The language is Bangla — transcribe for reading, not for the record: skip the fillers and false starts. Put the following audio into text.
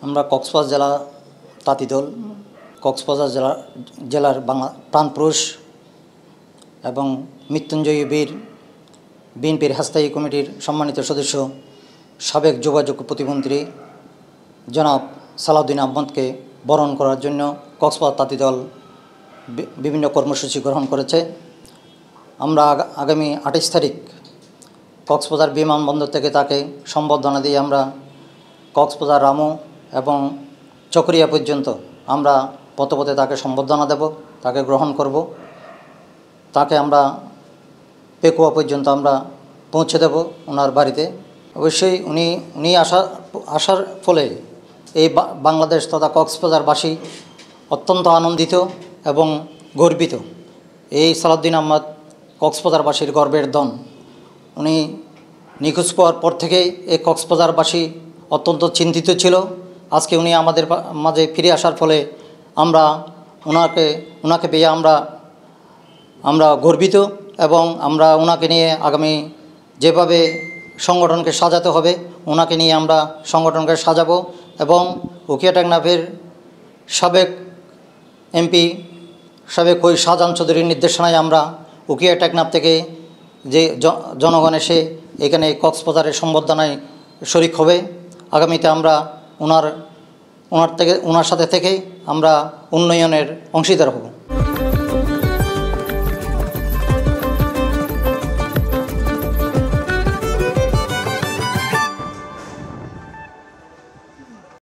আমরা কক্সবাজার জেলা তাঁতিদল কক্সবাজার জেলার বাংলা প্রাণপুরুষ এবং মৃত্যুঞ্জয়ী বীর বিএনপির স্থায়ী কমিটির সম্মানিত সদস্য সাবেক যোগাযোগ প্রতিমন্ত্রী জনাব সালাউদ্দিন আহমদকে বরণ করার জন্য কক্সবাজার তাঁতিদল বিভিন্ন কর্মসূচি গ্রহণ করেছে। আমরা আগামী 28 তারিখ কক্সবাজার বিমানবন্দর থেকে তাকে সম্বর্ধনা দিয়ে আমরা কক্সবাজার রামু এবং চকরিয়া পর্যন্ত আমরা পথে পথে তাকে সম্বর্ধনা দেব, তাকে গ্রহণ করব। তাকে আমরা পেকুয়া পর্যন্ত আমরা পৌঁছে দেব ওনার বাড়িতে। অবশ্যই উনি আসার ফলে এই বাংলাদেশ তথা কক্সবাজারবাসী অত্যন্ত আনন্দিত এবং গর্বিত। এই সালাউদ্দিন আহমদ কক্সবাজারবাসীর গর্বের ধন। উনি নিখোঁজ পাওয়ার পর থেকেই এই কক্সবাজারবাসী অত্যন্ত চিন্তিত ছিল। আজকে উনি আমাদের মাঝে ফিরে আসার ফলে আমরা ওনাকে পেয়ে আমরা গর্বিত এবং আমরা ওনাকে নিয়ে আগামী যেভাবে সংগঠনকে সাজাতে হবে ওনাকে নিয়ে আমরা সংগঠনকে সাজাবো এবং উখিয়া টেকনাফের সাবেক এমপি সাবেক ওই শাহজাহান চৌধুরীর নির্দেশনায় আমরা উখিয়া টেকনাফ থেকে যে জনগণ এসে এখানে কক্সবাজারের সম্বর্ধনায় শরিক হবে। আগামীতে আমরা ওনার সাথে থেকে আমরা উন্নয়নের অংশীদার হব।